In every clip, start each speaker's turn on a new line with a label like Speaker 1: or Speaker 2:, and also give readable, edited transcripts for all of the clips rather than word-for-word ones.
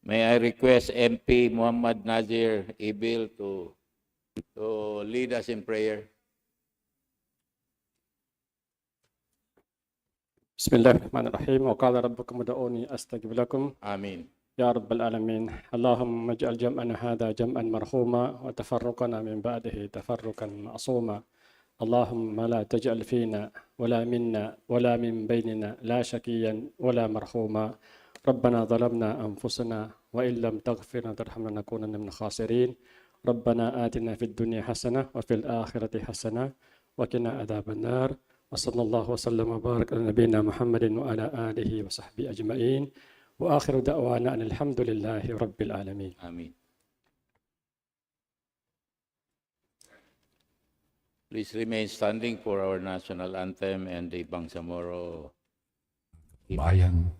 Speaker 1: May I request MP Muhammad Nazir Ibil to lead us in prayer.
Speaker 2: بسم الله الرحمن الرحيم وقال ربكم ادعوني أستجب لكم
Speaker 1: Amin.
Speaker 2: يا رب العالمين اللهم اجعل جمعنا هذا جمعا مرحوما وتفرقنا من بعده تفرقا معصوما اللهم لا تجعل فينا ولا منا ولا من بيننا لا شقيا ولا مرحوما ربنا ظلمنا أنفسنا وإن لم تغفر وترحمنا لنكونن من الخاسرين ربنا آتنا في الدنيا حسنة وفي الآخرة حسنة وقنا عذاب النار وصلى الله وسلم وبارك على نبينا محمد وعلى آله وصحبه أجمعين وآخر دعوانا أن الحمد لله رب العالمين.
Speaker 1: Amin. Please remain standing for our national anthem and the Bangsamoro.
Speaker 3: Bayan,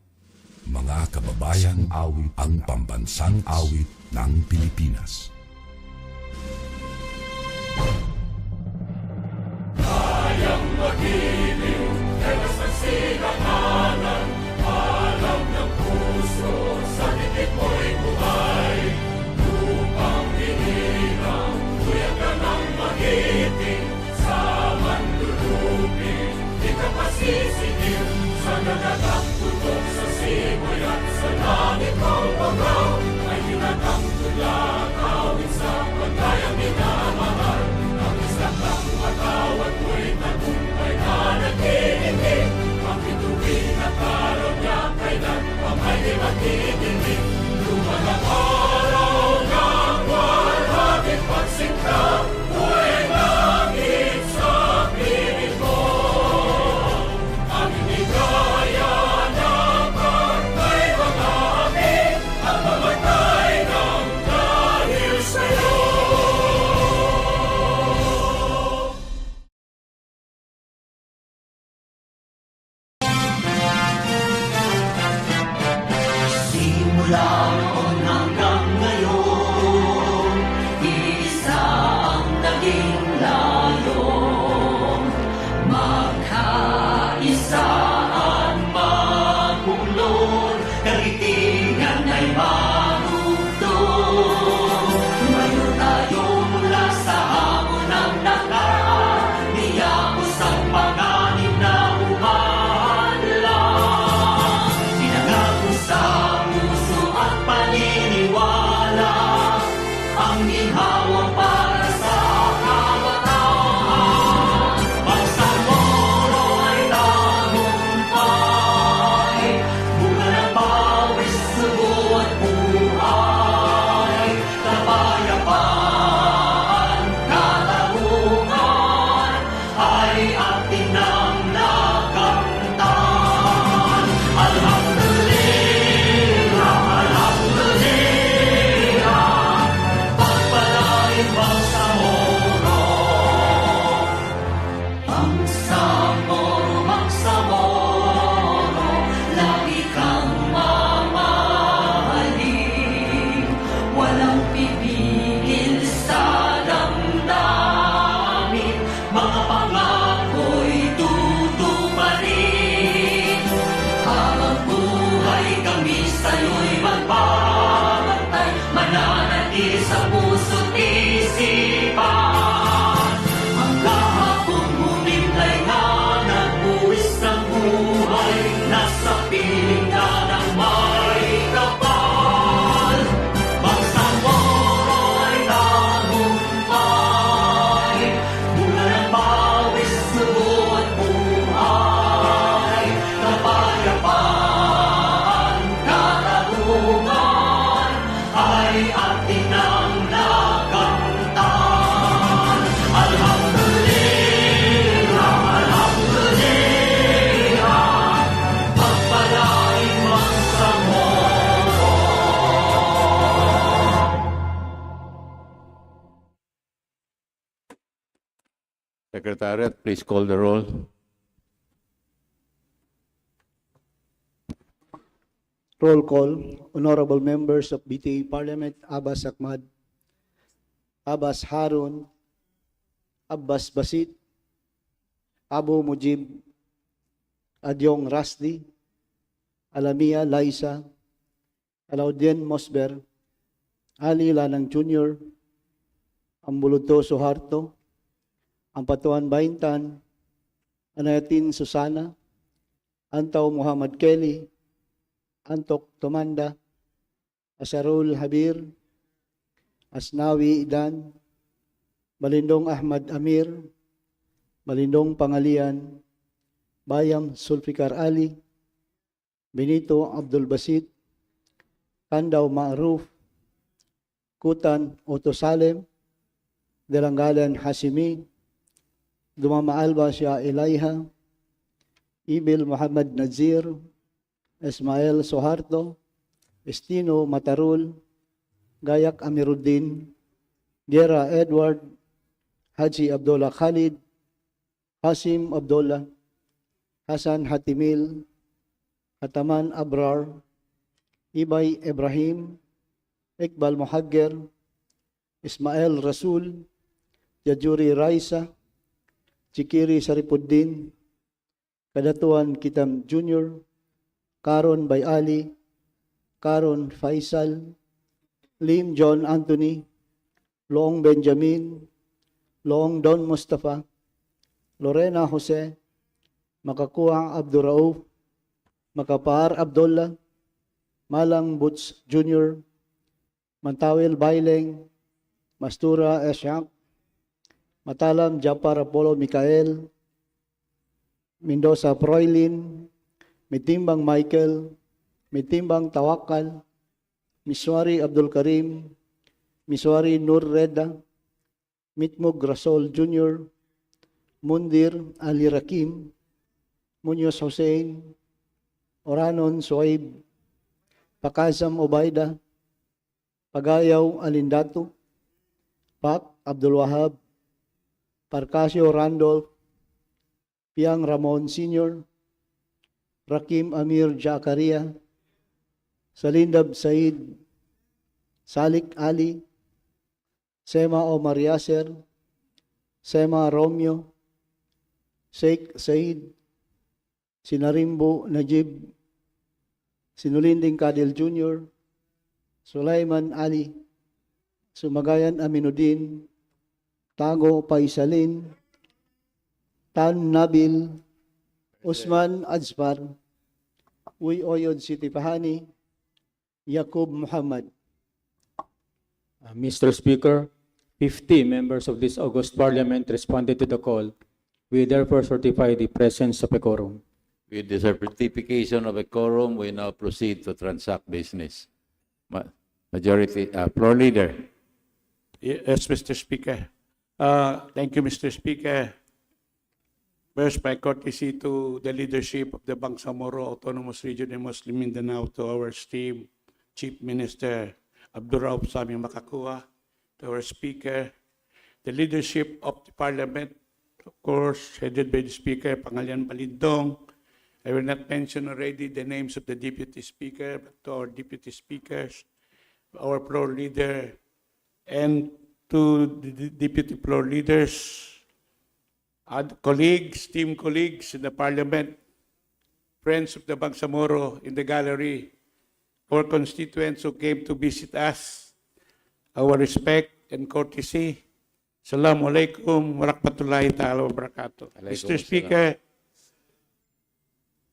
Speaker 3: mga kababayan, awit ang pambansang awit ng Pilipinas.
Speaker 4: Kayang magiliw, dalas ng sinakanan, alam ng puso, sa titik mo'y buhay. Lupang hinirang, tuyag ka ng magiting, sa manlulupin, di ka pasisigil, sa nagagang tutok sa simoy at sa langit mong pagaw, ay hinatang tulad, awit sa pagkayang minamahal, ang isang ng matawad mo'y tagumpay na nagtitindig, ang bituin at araw niya kailan ang ay di magtitindig. Lumalang araw ng walhaging pagsinta, buhay langit sa piling mo. Ang inigaya ng partay mga amin, ang mamatay ng dahil sa'yo. Simula noon hanggang ngayon, isa ang naging layon. Magkaisaan magulod, karitingan ay marugdon. Tumayo tayo mula sa hamon ng nakaraan, niyapos ang panganib na umaanlang. Pinangako sa puso at paniniwala, ang ginhawa para sa kabataan. Bangsamoro ay tagumpay, bunga ng pawis, sugo at buhay. Kapayapaan, katarungan, ay atin ng nakamtan. Alhamdulillah, alhamdulillah, pagpalain Bangsamoro. Bangsamoro, Bangsamoro, lagi kang mamahalin. Walang pipigil sa damdamin, mga pangako'y tutuparin. Habang buhay kami sa'yo'y magbabantay, mananatili sa puso't isipan. Ang kahapong humintay na nagbuwis ng buhay, nasa piling na ng may kapal. Bangsamoro ay tagumpay, bunga ng pawis, sugo at buhay. Kapayapaan, katarungan, ay atin ang nakamtan. Alhamdulillah, alhamdulillah, pagpalain Bangsamoro.
Speaker 1: Secretariat, please call the roll.
Speaker 5: Roll call. Honorable members of BTA Parliament, Abbas Ahmad, Abbas Harun, Abbas Basit, Abu Mujib, Adyong Rasdi, Alamia Laisa, Alaudien Mosber, Ali Lanang Jr., Ambuluto Suharto, Ampatuan Baintan, Anayatin Susana, Antaw Muhammad Kelly, Antok Tomanda, Asarul Habir, Asnawi Idan, Balindong Ahmad Amir, Balindong Pangalian, Bayam Sulfikar Ali, Benito Abdul Basit, Kandaw Ma'ruf, Kutan Otto Salem, Delanggalan Hasimi, Dumama Alba Shah Elaiha, Ibil Muhammad Nazir, Ismael Soharto, Estino Matarul, Gayak Amiruddin, Gera Edward, Haji Abdullah Khalid, Hasim Abdullah, Hasan Hatimil, Hataman Abrar, Ibay Ibrahim, Iqbal Muhagger, Ismael Rasul, Jajuri Raisa, Chikiri Saripuddin, Kadatuan Kitam Jr., Karon Bayali, Karon Faisal, Lim John Anthony, Long Benjamin, Long Don Mustafa, Lorena Jose, Makakuang Abdurauf, Makapar Abdullah, Malang Butz Jr., Mantawil Baileng, Mastura Esyak, Matalam Japar Apollo Mikael, Mendoza Proilin, Mitimbang Michael, Mitimbang Tawakal, Miswari Abdul Karim, Miswari Nur Reda, Mitmug Rasol Jr., Mundir Ali Rakim, Munoz Hussein, Oranon Suaib, Pakazam Obaida, Pagayaw Alindato, Pak Abdul Wahab, Parcasio Randolph, Piang Ramon Sr., Rakim Amir Jakaria, Salindab Said, Salik Ali, Sema Omar Yasser, Sema Romeo, Sheikh Said, Sinarimbo Najib, Sinulinding Kadil Jr., Sulaiman Ali, Sumagayan Aminuddin, Tago Paisalin, Tan Nabil, Usman Azfar, Uy Oyod Siti Pahani, Yakub Muhammad.
Speaker 6: Mr. Speaker, 50 members of this August Parliament responded to the call. We therefore certify the presence of a quorum.
Speaker 1: With the certification of a quorum, we now proceed to transact business. Majority, Floor Leader.
Speaker 7: Yes, Mr. Speaker. Thank you, Mr. Speaker. First, by courtesy to the leadership of the Bangsamoro Autonomous Region in Muslim Mindanao, to our esteemed Chief Minister Abdurauf Sami Makakua, to our Speaker, the leadership of the Parliament, of course, headed by the Speaker, Pangalian Balindong. I will not mention already the names of the Deputy Speaker, but to our Deputy Speakers, our floor leader, and to the Deputy Floor Leaders, colleagues, team colleagues in the Parliament, friends of the Bangsamoro in the gallery, our constituents who came to visit us, our respect and courtesy. Assalamu alaikum wa rahmatullahi ta'ala wa barakatuh. Mr. Speaker,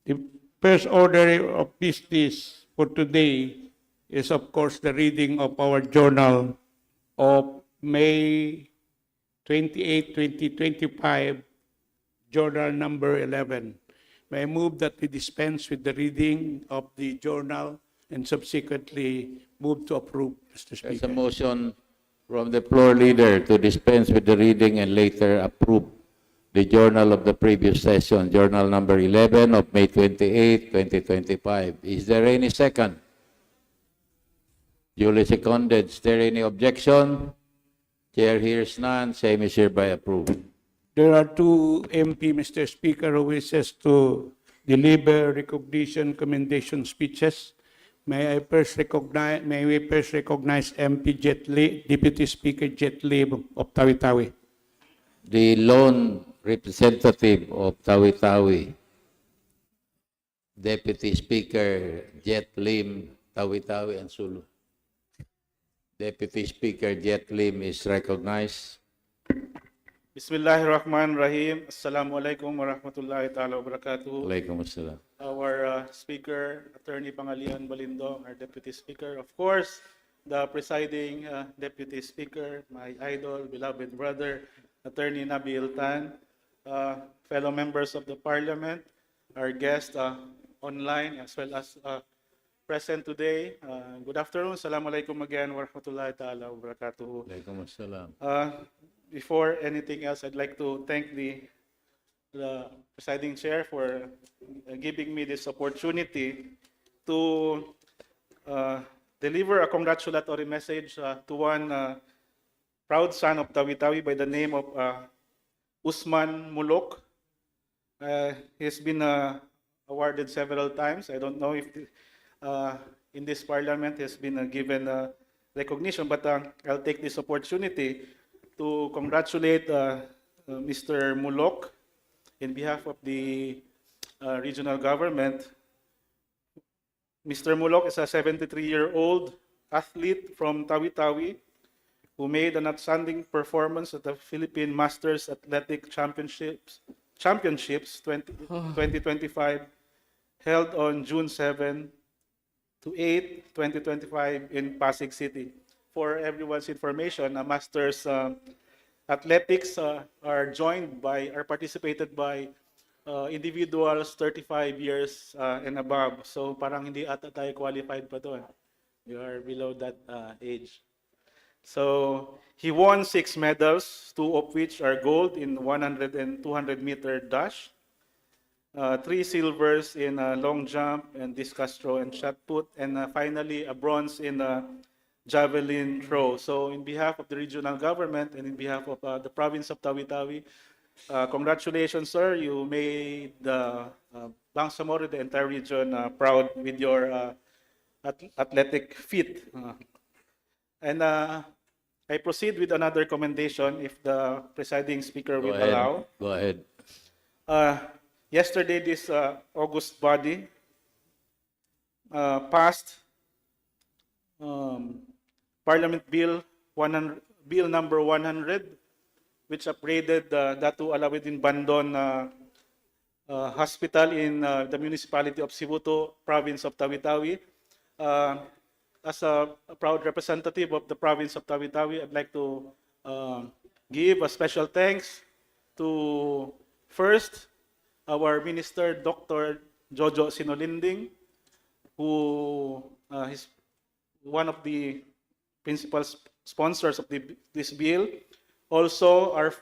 Speaker 7: the first order of business for today is, of course, the reading of our journal of May 28, 2025, journal number 11. May I move that we dispense with the reading of the journal and subsequently move to approve, Mr. Speaker.
Speaker 1: There's a motion from the floor leader to dispense with the reading and later approve the journal of the previous session, journal number 11 of May 28, 2025. Is there any second? Duly seconded. Is there any objection? Chair hears none. Same is hereby approved.
Speaker 7: There are two MP, Mr. Speaker, who wishes to deliver recognition commendation speeches. May we first recognize MP Jet Li, Deputy Speaker Jet Li of Tawi-Tawi.
Speaker 1: The lone representative of Tawi-Tawi, Deputy Speaker Jet Lim Tawi-Tawi and Sulu. Deputy Speaker Jet Lim is recognized.
Speaker 8: Bismillahirrahmanirrahim. Assalamualaikum warahmatullahi ta'ala wabarakatuh.
Speaker 1: Alaikum assalam.
Speaker 8: Our Speaker, Attorney Pangalian Balindong, our Deputy Speaker. Of course, the presiding Deputy Speaker, my idol, beloved brother, Attorney Nabil Tan, fellow members of the Parliament, our guests online as well as present today. Good afternoon. Assalamualaikum again warahmatullahi ta'ala wabarakatuh.
Speaker 1: Alaikum assalam.
Speaker 8: Before anything else, I'd like to thank the presiding chair for giving me this opportunity to deliver a congratulatory message to one proud son of Tawi-Tawi by the name of Usman Mulok. He's been awarded several times. I don't know if in this parliament has been given recognition, but I'll take this opportunity to congratulate Mr. Mulok in behalf of the regional government. Mr. Mulok is a 73-year-old athlete from Tawi-Tawi who made an outstanding performance at the Philippine Masters Athletic Championships 2025 held on June 7 to 8, 2025 in Pasig City. For everyone's information, Masters athletics are participated by individuals 35 years and above. So parang hindi ata tayo qualified pa doon. We are below that age. So he won 6 medals, 2 of which are gold in 100 and 200 meter dash, 3 silvers in long jump and discus throw and shot put, and finally a bronze in javelin throw. So in behalf of the regional government and in behalf of the province of Tawi-Tawi, congratulations, sir. You made the Bangsamoro, the entire region, proud with your athletic feat. And I proceed with another commendation, if the presiding speaker will allow.
Speaker 1: Go ahead.
Speaker 8: Yesterday, this august body passed Parliament Bill number 100, which upgraded Datu Alawidin Bandon Hospital in the municipality of Sibuto, province of Tawi-Tawi. As a proud representative of the province of Tawi-Tawi, I'd like to give a special thanks to first our Minister Dr. Jojo Sinolinding, who is one of the principal sponsors of this bill. Also, our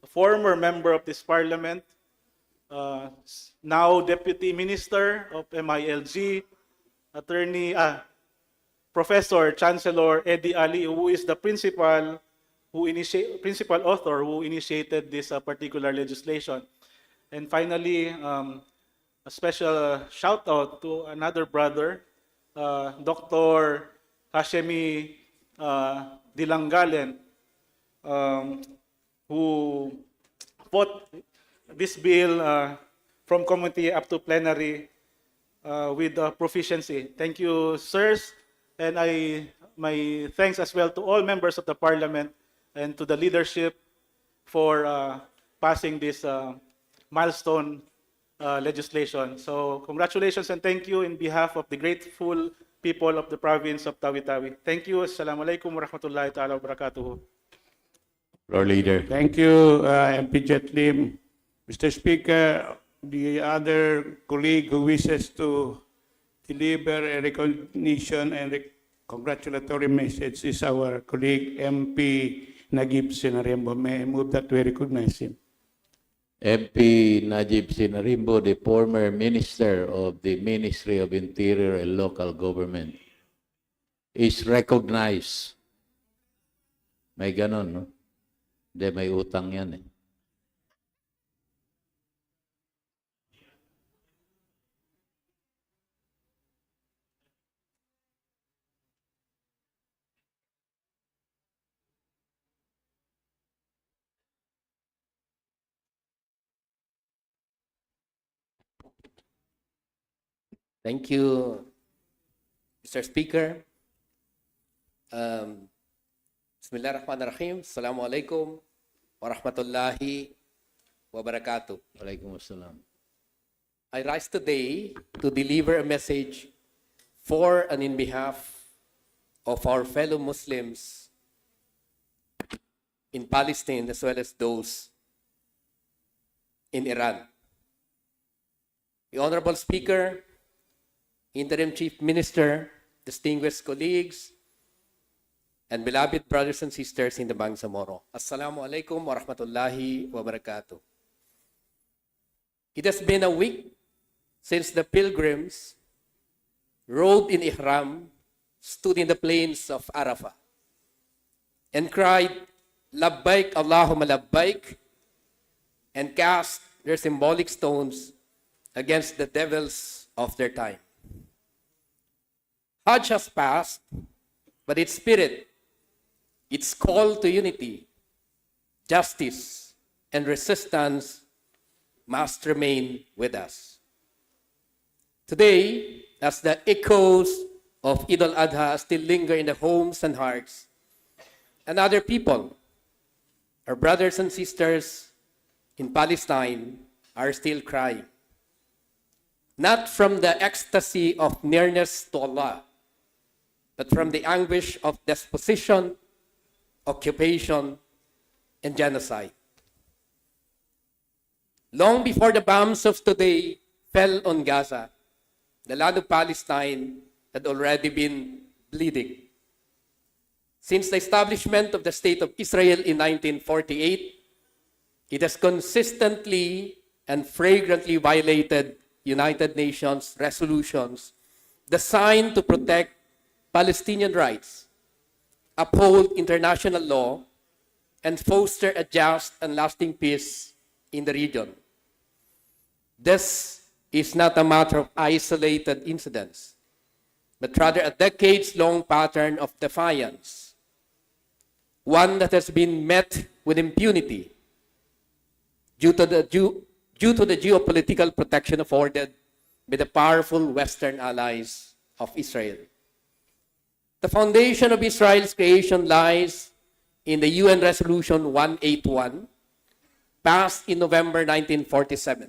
Speaker 8: former member of this parliament, now Deputy Minister of MILG, Professor Chancellor Eddie Ali, who is the principal author who initiated this particular legislation. And finally, a special shout out to another brother, Dr. Hashemi Dilangalen, who fought this bill from committee up to plenary with proficiency. Thank you, sirs. And my thanks as well to all members of the parliament and to the leadership for passing this milestone legislation. So congratulations and thank you in behalf of the grateful people of the province of Tawi-Tawi. Thank you. Assalamualaikum warahmatullahi ta'ala wabarakatuh.
Speaker 1: Floor leader.
Speaker 7: Thank you, MP Jet Lim. Mr. Speaker, the other colleague who wishes to deliver a recognition and a congratulatory message is our colleague MP Najib Sinarimbo. May I move that we recognize him?
Speaker 1: MP Najib Sinarimbo, the former Minister of the Ministry of Interior and Local Government, is recognized. May ganon, no? Hindi, may utang yan eh.
Speaker 9: Thank you, Mr. Speaker, Bismillahirrahmanirrahim. Assalamualaikum warahmatullahi wabarakatuh.
Speaker 1: Waalaikumsalam.
Speaker 9: I rise today to deliver a message for and in behalf of our fellow Muslims in Palestine as well as those in Iran. The Honorable Speaker, Interim Chief Minister, distinguished colleagues, and beloved brothers and sisters in the Bangsamoro. Assalamu alaikum wa rahmatullahi wa barakatuh. It has been a week since the pilgrims robed in ihram stood in the plains of Arafah and cried, Labbaik Allahumma Labbaik, and cast their symbolic stones against the devils of their time. Hajj has passed, but its spirit, its call to unity, justice, and resistance must remain with us. Today, as the echoes of Eid al-Adha still linger in the homes and hearts, and other people, our brothers and sisters in Palestine, are still crying. Not from the ecstasy of nearness to Allah, but from the anguish of dispossession, occupation, and genocide. Long before the bombs of today fell on Gaza, the land of Palestine had already been bleeding. Since the establishment of the State of Israel in 1948, it has consistently and flagrantly violated United Nations resolutions designed to protect Palestinian rights, uphold international law, and foster a just and lasting peace in the region. This is not a matter of isolated incidents, but rather a decades-long pattern of defiance, one that has been met with impunity due to the geopolitical protection afforded by the powerful Western allies of Israel. The foundation of Israel's creation lies in the UN Resolution 181, passed in November 1947,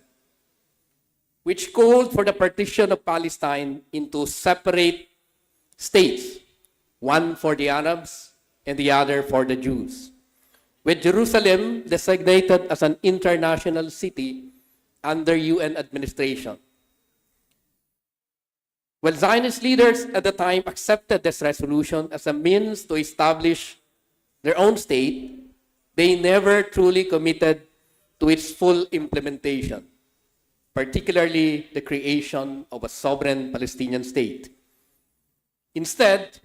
Speaker 9: which called for the partition of Palestine into separate states, one for the Arabs and the other for the Jews, with Jerusalem designated as an international city under UN administration. While Zionist leaders at the time accepted this resolution as a means to establish their own state, they never truly committed to its full implementation, particularly the creation of a sovereign Palestinian state. Instead,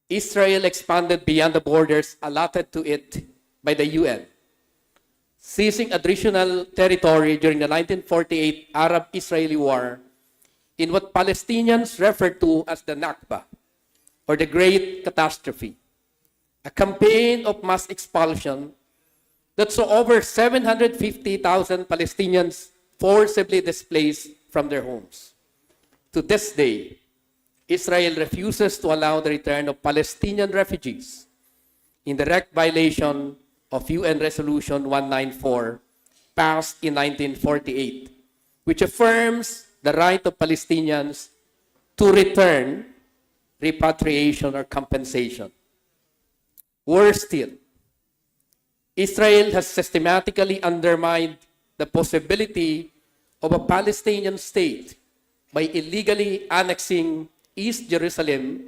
Speaker 9: Israel expanded beyond the borders allotted to it by the UN, seizing additional territory during the 1948 Arab-Israeli War in what Palestinians refer to as the Nakba, or the Great Catastrophe, a campaign of mass expulsion that saw over 750,000 Palestinians forcibly displaced from their homes. To this day, Israel refuses to allow the return of Palestinian refugees in direct violation of UN Resolution 194, passed in 1948, which affirms the right of Palestinians to return, repatriation, or compensation. Worse still, Israel has systematically undermined the possibility of a Palestinian state by illegally annexing East Jerusalem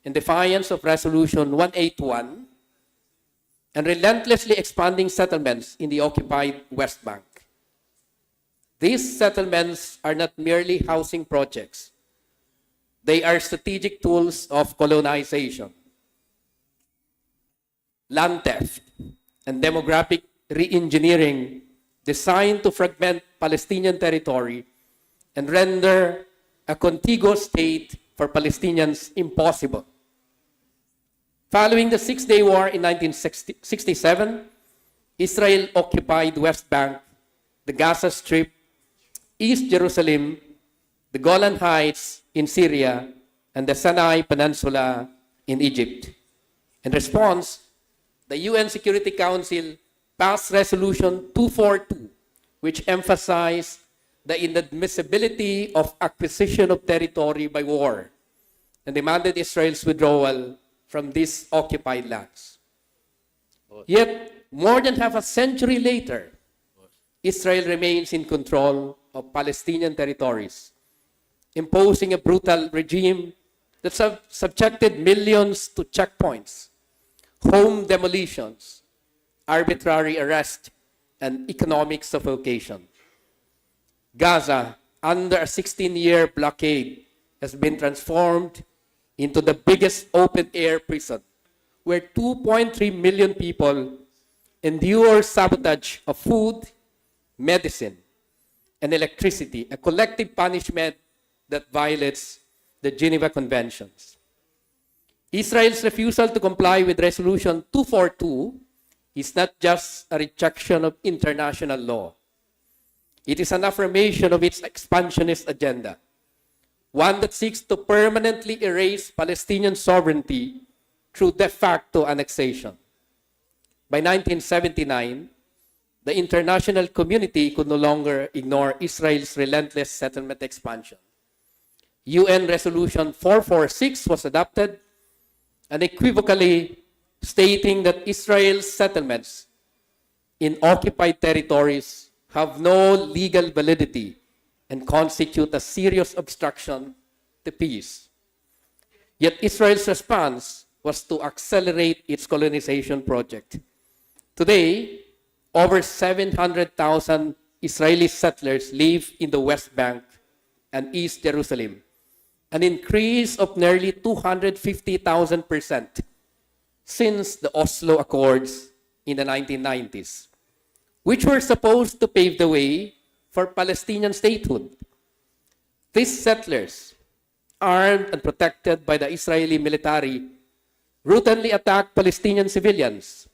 Speaker 9: in defiance of Resolution 181 and relentlessly expanding settlements in the occupied West Bank. These settlements are not merely housing projects. They are strategic tools of colonization, land theft, and demographic re-engineering designed to fragment Palestinian territory and render a contiguous state for Palestinians impossible. Following the Six-Day War in 1967, Israel occupied West Bank, the Gaza Strip, East Jerusalem, the Golan Heights in Syria, and the Sinai Peninsula in Egypt. In response, the UN Security Council passed Resolution 242, which emphasized the inadmissibility of acquisition of territory by war and demanded Israel's withdrawal from these occupied lands. Yet, more than half a century later, Israel remains in control of Palestinian territories, imposing a brutal regime that subjected millions to checkpoints, home demolitions, arbitrary arrest, and economic suffocation. Gaza, under a 16-year blockade, has been transformed into the biggest open-air prison, where 2.3 million people endure sabotage of food, medicine, and electricity, a collective punishment that violates the Geneva Conventions. Israel's refusal to comply with Resolution 242 is not just a rejection of international law. It is an affirmation of its expansionist agenda, one that seeks to permanently erase Palestinian sovereignty through de facto annexation. By 1979, the international community could no longer ignore Israel's relentless settlement expansion. UN Resolution 446 was adopted, unequivocally stating that Israel's settlements in occupied territories have no legal validity and constitute a serious obstruction to peace. Yet Israel's response was to accelerate its colonization project. Today, over 700,000 Israeli settlers live in the West Bank and East Jerusalem, an increase of nearly 250,000% since the Oslo Accords in the 1990s, which were supposed to pave the way for Palestinian statehood. These settlers, armed and protected by the Israeli military, routinely attack Palestinian civilians,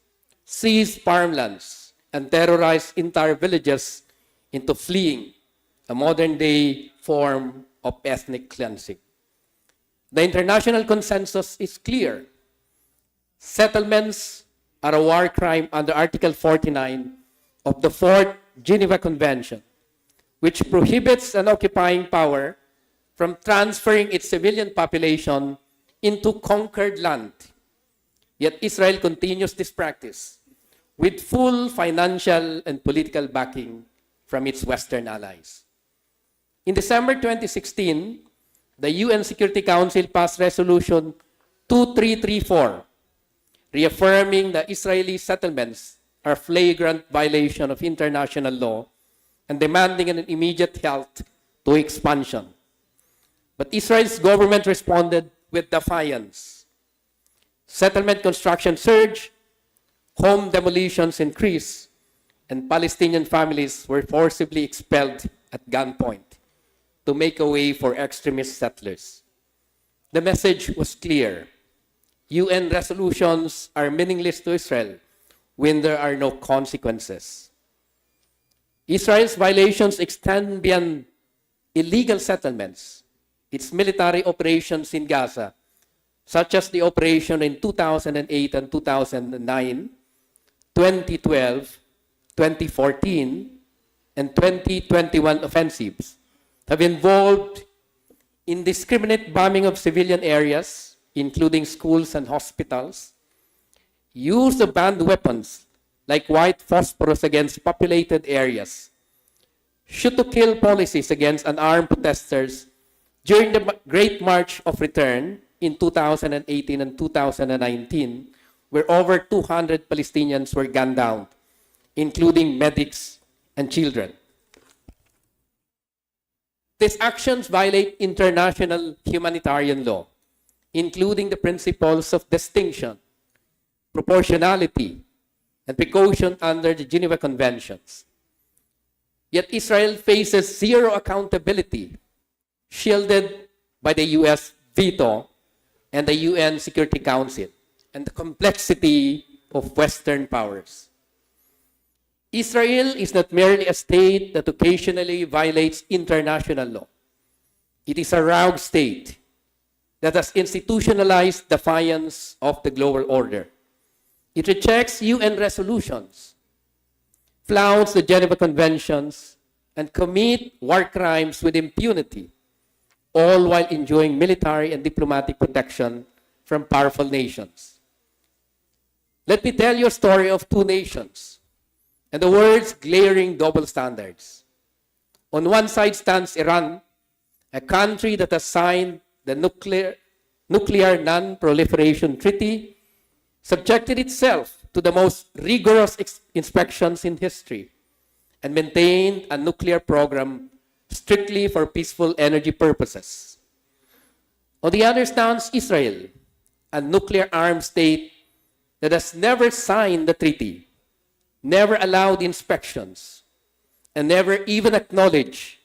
Speaker 9: seize farmlands, and terrorize entire villages into fleeing, a modern-day form of ethnic cleansing. The international consensus is clear. Settlements are a war crime under Article 49 of the Fourth Geneva Convention, which prohibits an occupying power from transferring its civilian population into conquered land. Yet Israel continues this practice with full financial and political backing from its Western allies. In December 2016, the UN Security Council passed Resolution 2334, reaffirming the Israeli settlements are a flagrant violation of international law and demanding an immediate halt to expansion. But Israel's government responded with defiance. Settlement construction surged, home demolitions increased, and Palestinian families were forcibly expelled at gunpoint to make a way for extremist settlers. The message was clear. UN resolutions are meaningless to Israel when there are no consequences. Israel's violations extend beyond illegal settlements. Its military operations in Gaza, such as the operation in 2008 and 2009, 2012, 2014, and 2021 offensives, have involved indiscriminate bombing of civilian areas, including schools and hospitals, use of banned weapons like white phosphorus against populated areas, shoot-to-kill policies against unarmed protesters during the Great March of Return in 2018 and 2019, where over 200 Palestinians were gunned down, including medics and children. These actions violate international humanitarian law, including the principles of distinction, proportionality, and precaution under the Geneva Conventions. Yet Israel faces zero accountability, shielded by the US veto and the UN Security Council and the complexity of Western powers. Israel is not merely a state that occasionally violates international law. It is a rogue state, that has institutionalized defiance of the global order. It rejects UN resolutions, flouts the Geneva Conventions, and commit war crimes with impunity, all while enjoying military and diplomatic protection from powerful nations. Let me tell you a story of two nations and the world's glaring double standards. On one side stands Iran, a country that has signed the Nuclear Non-Proliferation Treaty, subjected itself to the most rigorous inspections in history, and maintained a nuclear program strictly for peaceful energy purposes. On the other stands Israel, a nuclear-armed state that has never signed the treaty, never allowed inspections, and never even acknowledged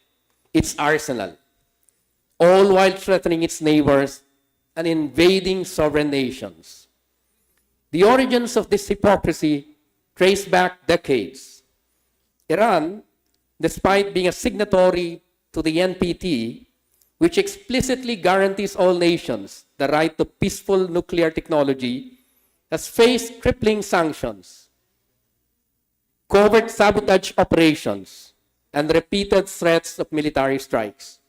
Speaker 9: its arsenal, all while threatening its neighbors and invading sovereign nations. The origins of this hypocrisy trace back decades. Iran, despite being a signatory to the NPT, which explicitly guarantees all nations the right to peaceful nuclear technology, has faced crippling sanctions, covert sabotage operations, and repeated threats of military strikes.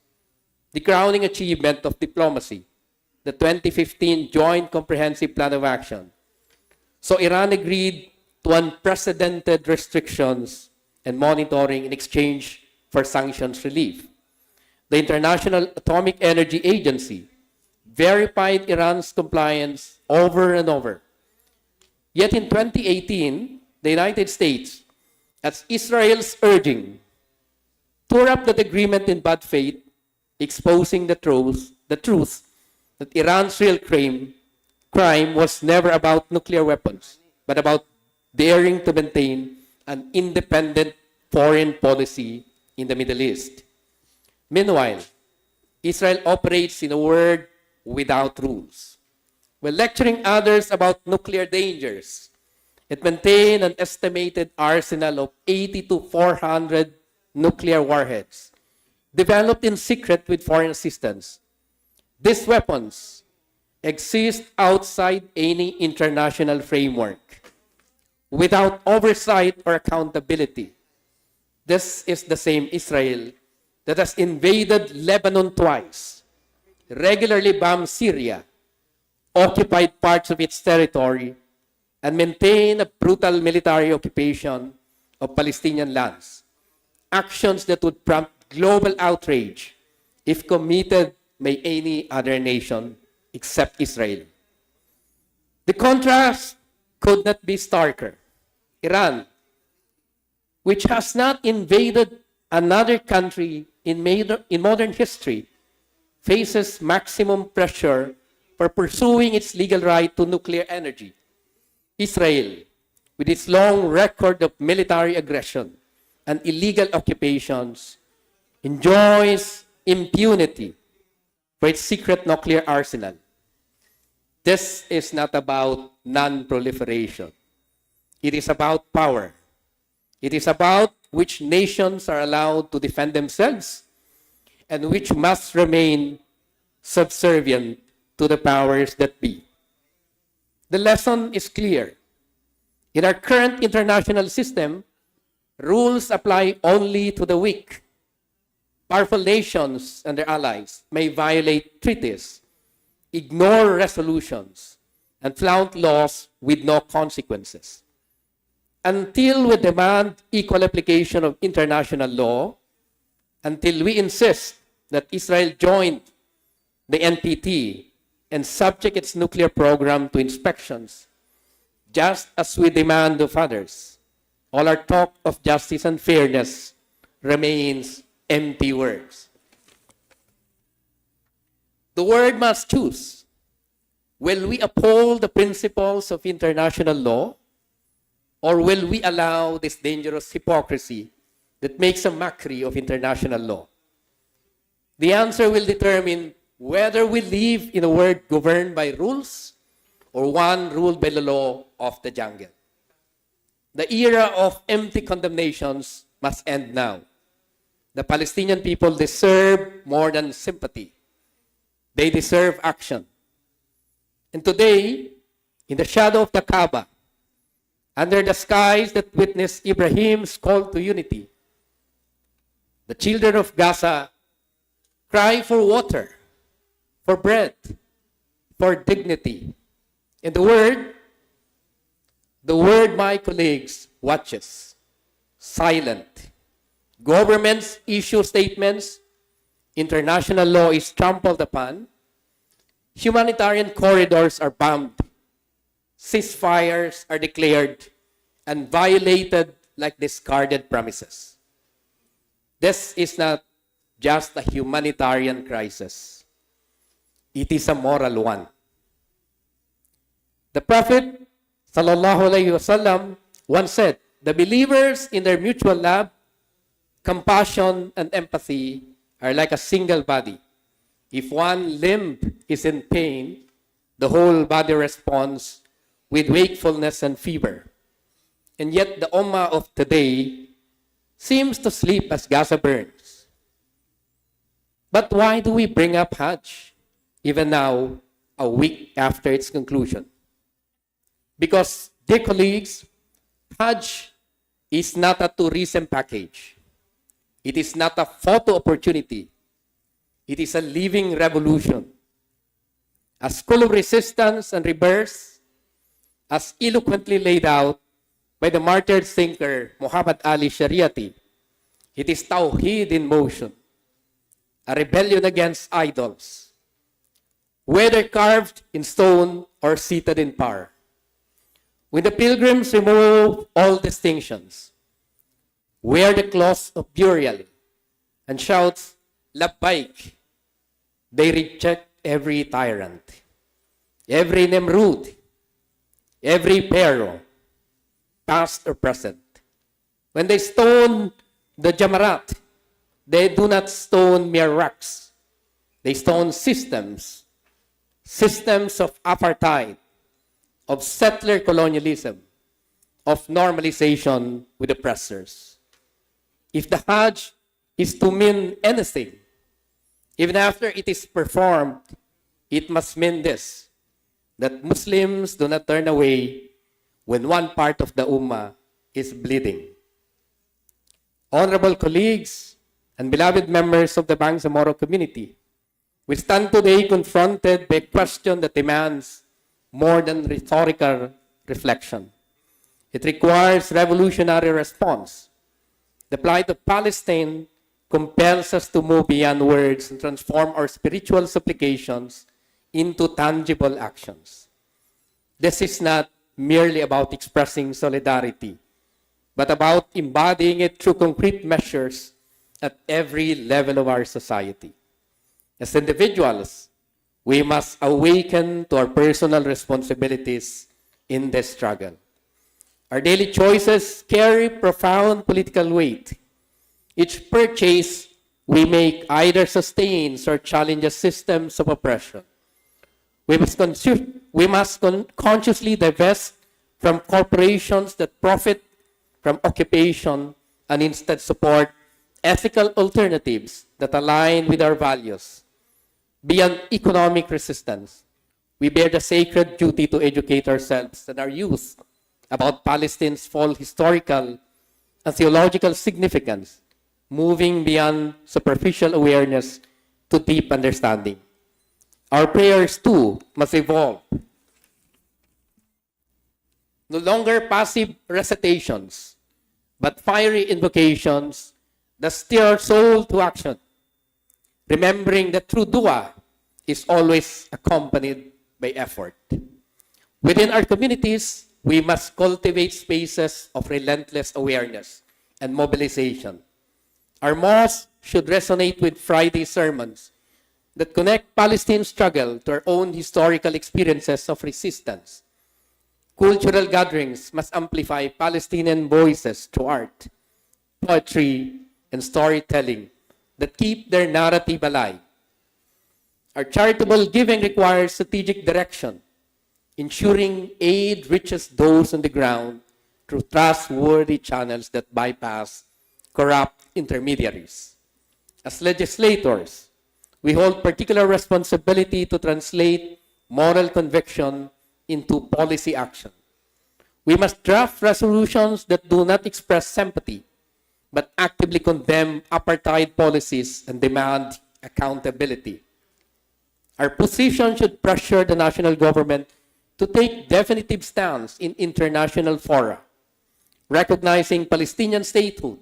Speaker 9: The crowning achievement of diplomacy, the 2015 Joint Comprehensive Plan of Action. So Iran agreed to unprecedented restrictions and monitoring in exchange for sanctions relief. The International Atomic Energy Agency verified Iran's compliance over and over. Yet in 2018, the United States, at Israel's urging, tore up that agreement in bad faith, exposing the truth that Iran's real crime was never about nuclear weapons, but about daring to maintain an independent foreign policy in the Middle East. Meanwhile, Israel operates in a world without rules. While lecturing others about nuclear dangers, it maintained an estimated arsenal of 80 to 400 nuclear warheads, developed in secret with foreign assistance. These weapons exist outside any international framework, without oversight or accountability. This is the same Israel that has invaded Lebanon twice, regularly bombed Syria, occupied parts of its territory, and maintained a brutal military occupation of Palestinian lands. Actions that would prompt global outrage if committed by any other nation except Israel. The contrast could not be starker. Iran, which has not invaded another country in modern history, faces maximum pressure for pursuing its legal right to nuclear energy. Israel, with its long record of military aggression and illegal occupations, enjoys impunity for its secret nuclear arsenal. This is not about non-proliferation. It is about power. It is about which nations are allowed to defend themselves and which must remain subservient to the powers that be. The lesson is clear. In our current international system, rules apply only to the weak. Powerful nations and their allies may violate treaties, ignore resolutions, and flout laws with no consequences. Until we demand equal application of international law, until we insist that Israel join the NPT and subject its nuclear program to inspections, just as we demand of others, all our talk of justice and fairness remains empty words. The world must choose. Will we uphold the principles of international law, or will we allow this dangerous hypocrisy that makes a mockery of international law? The answer will determine whether we live in a world governed by rules or one ruled by the law of the jungle. The era of empty condemnations must end now. The Palestinian people deserve more than sympathy. They deserve action. And today, in the shadow of the Kaaba, under the skies that witnessed Ibrahim's call to unity, the children of Gaza cry for water, for bread, for dignity. And the word, my colleagues, watches, silent. Governments issue statements, international law is trampled upon, humanitarian corridors are bombed, ceasefires are declared and violated like discarded promises. This is not just a humanitarian crisis. It is a moral one. The Prophet sallallahu alaihi wasallam once said, the believers in their mutual love, compassion, and empathy are like a single body. If one limb is in pain, the whole body responds with wakefulness and fever. And yet the Ummah of today seems to sleep as Gaza burns. But why do we bring up Hajj, even now, a week after its conclusion? Because, dear colleagues, Hajj is not a tourism package. It is not a photo opportunity. It is a living revolution. A school of resistance and rebirth, as eloquently laid out by the martyred thinker Muhammad Ali Shariati, it is Tawheed in motion, a rebellion against idols, whether carved in stone or seated in power. When the pilgrims remove all distinctions, wear the cloth of burial, and shout, Labbaik, they reject every tyrant, every Nemrud, every Pharaoh, past or present. When they stone the Jamarat, they do not stone mere rocks. They stone systems of apartheid, of settler colonialism, of normalization with oppressors. If the Hajj is to mean anything, even after it is performed, it must mean this, that Muslims do not turn away when one part of the Ummah is bleeding. Honorable colleagues and beloved members of the Bangsamoro community, we stand today confronted by a question that demands more than rhetorical reflection. It requires revolutionary response. The plight of Palestine compels us to move beyond words and transform our spiritual supplications into tangible actions. This is not merely about expressing solidarity, but about embodying it through concrete measures at every level of our society. As individuals, we must awaken to our personal responsibilities in this struggle. Our daily choices carry profound political weight. Each purchase we make either sustains or challenges systems of oppression. We must consciously divest from corporations that profit from occupation and instead support ethical alternatives that align with our values. Beyond economic resistance, we bear the sacred duty to educate ourselves and our youth about Palestine's full historical and theological significance, moving beyond superficial awareness to deep understanding. Our prayers, too, must evolve. No longer passive recitations, but fiery invocations that stir our soul to action, remembering that true dua is always accompanied by effort. Within our communities, we must cultivate spaces of relentless awareness and mobilization. Our mosques should resonate with Friday sermons that connect Palestine's struggle to our own historical experiences of resistance. Cultural gatherings must amplify Palestinian voices through art, poetry, and storytelling that keep their narrative alive. Our charitable giving requires strategic direction, ensuring aid reaches those on the ground through trustworthy channels that bypass corrupt intermediaries. As legislators, we hold particular responsibility to translate moral conviction into policy action. We must draft resolutions that do not express sympathy, but actively condemn apartheid policies and demand accountability. Our position should pressure the national government to take definitive stance in international fora, recognizing Palestinian statehood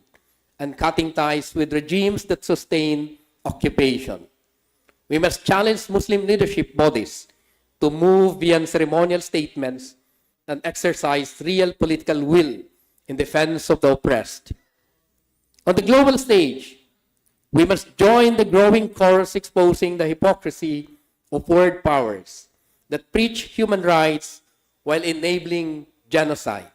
Speaker 9: and cutting ties with regimes that sustain occupation. We must challenge Muslim leadership bodies to move beyond ceremonial statements and exercise real political will in defense of the oppressed. On the global stage, we must join the growing chorus exposing the hypocrisy of world powers that preach human rights while enabling genocide.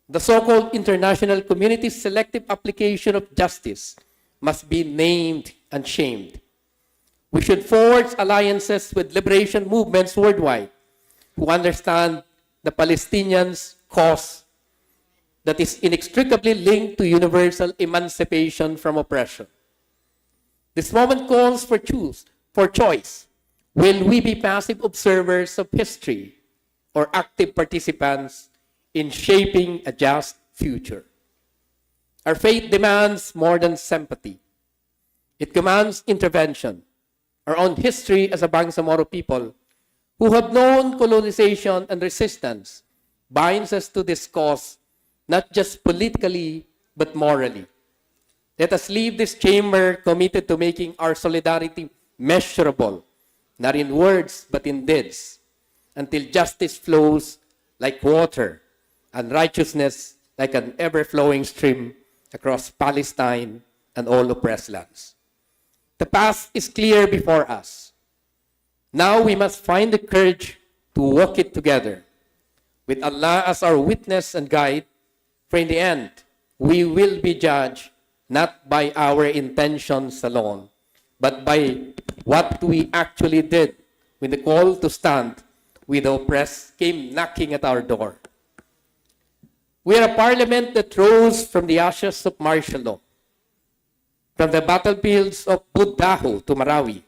Speaker 9: The so-called international community's selective application of justice must be named and shamed. We should forge alliances with liberation movements worldwide who understand the Palestinians' cause that is inextricably linked to universal emancipation from oppression. This moment calls for choice. Will we be passive observers of history or active participants in shaping a just future? Our faith demands more than sympathy. It commands intervention. Our own history as a Bangsamoro people who have known colonization and resistance binds us to this cause, not just politically, but morally. Let us leave this chamber committed to making our solidarity measurable, not in words, but in deeds, until justice flows like water and righteousness like an ever-flowing stream across Palestine and all oppressed lands. The path is clear before us. Now we must find the courage to walk it together, with Allah as our witness and guide, for in the end, we will be judged not by our intentions alone, but by what we actually did when the call to stand with the oppressed came knocking at our door. We are a parliament that rose from the ashes of martial law, from the battlefields of Budaho to Marawi.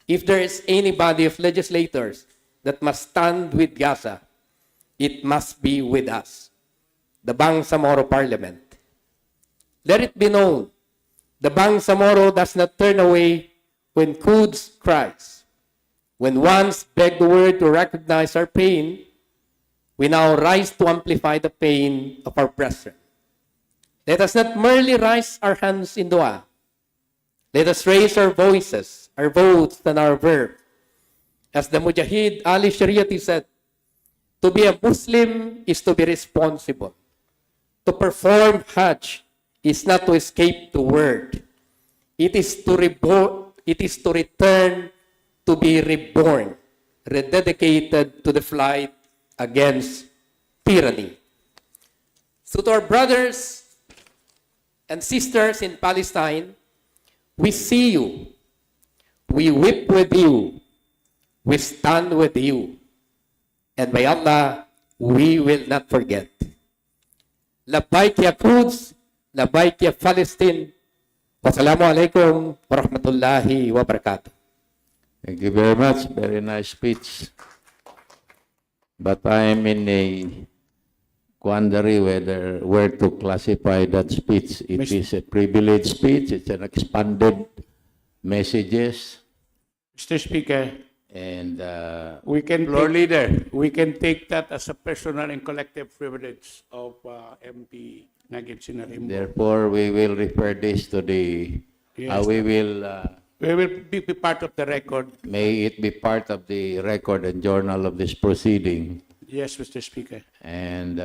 Speaker 9: If there is any body of legislators that must stand with Gaza, it must be with us, the Bangsamoro Parliament. Let it be known, the Bangsamoro does not turn away when Quds cries. When once begged the word to recognize our pain, we now rise to amplify the pain of our brethren. Let us not merely raise our hands in dua. Let us raise our voices, our votes, and our verb. As the Mujahid Ali Shariati said, to be a Muslim is to be responsible. To perform Hajj is not to escape the word. It is to return to be reborn, rededicated to the fight against tyranny. So to our brothers and sisters in Palestine, we see you, we weep with you, we stand with you, and by Allah, we will not forget. Labbaik ya Quds, labbaik ya Palestine. Wassalamualaikum warahmatullahi wabarakatuh.
Speaker 1: Thank you very much. Very nice speech. But I am in a quandary where to classify that speech. It is a privileged speech. It's an expanded messages.
Speaker 7: Mr. Speaker,
Speaker 1: And
Speaker 7: we can
Speaker 1: floor leader.
Speaker 7: we can take that as a personal and collective privilege of MP Nagib Sinarimbo.
Speaker 1: Therefore, we will refer this to the.
Speaker 7: Yes.
Speaker 1: We will.
Speaker 7: We will be part of the record.
Speaker 1: May it be part of the record and journal of this proceeding,
Speaker 7: Yes, Mr. Speaker.
Speaker 1: and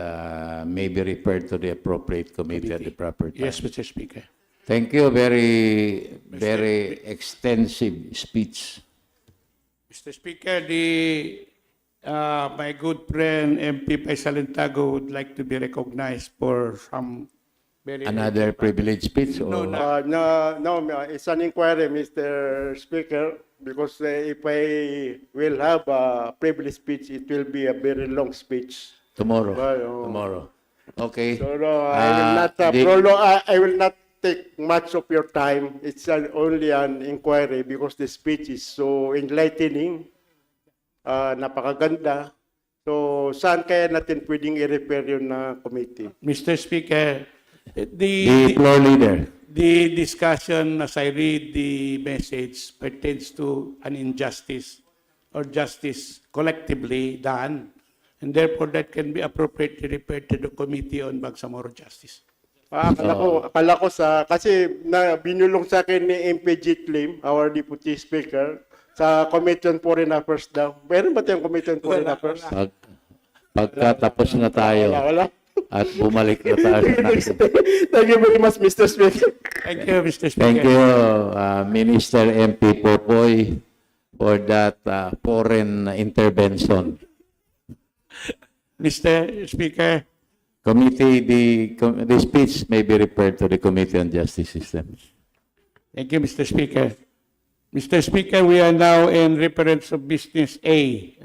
Speaker 1: may be referred to the appropriate committee at the proper time.
Speaker 7: Yes, Mr. Speaker.
Speaker 1: Thank you. Very extensive speech.
Speaker 7: Mr. Speaker, my good friend MP Paisalintago would like to be recognized for some very
Speaker 1: Another privileged speech? Or?
Speaker 10: No, it's an inquiry, Mr. Speaker, because if I will have a privilege speech, it will be a very long speech.
Speaker 1: Tomorrow.
Speaker 10: Well,
Speaker 1: Tomorrow. Okay.
Speaker 10: So no, I will not prolong. I will not take much of your time. It's only an inquiry because the speech is so enlightening, napakaganda. So, saan kaya natin pwedeng i-refer yun na committee?
Speaker 7: Mr. Speaker,
Speaker 1: The floor leader.
Speaker 7: the discussion as I read the message pertains to an injustice or justice collectively done, and therefore that can be appropriately referred to the Committee on Bangsamoro Justice.
Speaker 10: Akala ko kasi binulong sa akin ni MP Jitlim, our Deputy Speaker, sa Committee on Foreign Affairs daw. Meron ba tayong Committee on Foreign Affairs?
Speaker 1: Pagkatapos na tayo
Speaker 10: Wala.
Speaker 1: at bumalik na tayo.
Speaker 10: Thank you very much, Mr. Speaker.
Speaker 7: Thank you, Mr. Speaker.
Speaker 1: Thank you, Minister MP Popoy, for that foreign intervention.
Speaker 7: Mr. Speaker,
Speaker 1: Committee, the speech may be referred to the Committee on Justice System.
Speaker 7: thank you, Mr. Speaker. Mr. Speaker, we are now in reference of business A,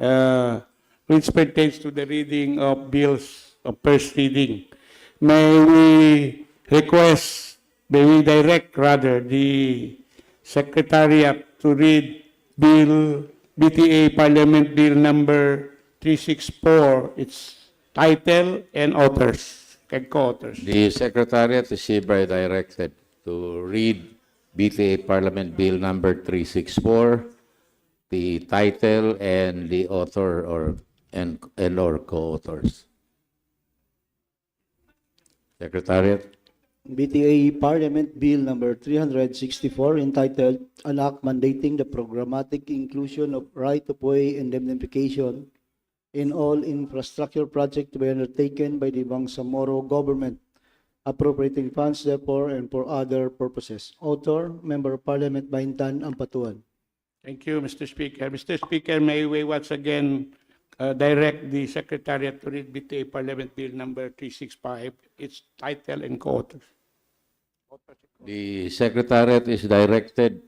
Speaker 7: which pertains to the reading of bills of first reading. May we direct rather the Secretariat to read BTA Parliament Bill number 364, its title and authors and co-authors.
Speaker 1: The Secretariat is hereby directed to read BTA Parliament Bill number 364, the title and the author or co-authors. Secretariat.
Speaker 5: BTA Parliament Bill number 364 entitled An Act Mandating the Programmatic Inclusion of Right-of-Way Indemnification in all infrastructure projects to be undertaken by the Bangsamoro government, appropriating funds therefore and for other purposes. Author, Member of Parliament Baintan, Ampatuan.
Speaker 7: Thank you, Mr. Speaker. Mr. Speaker, may we once again direct the Secretariat to read BTA Parliament Bill number 365, its title and co-authors.
Speaker 1: The Secretariat is directed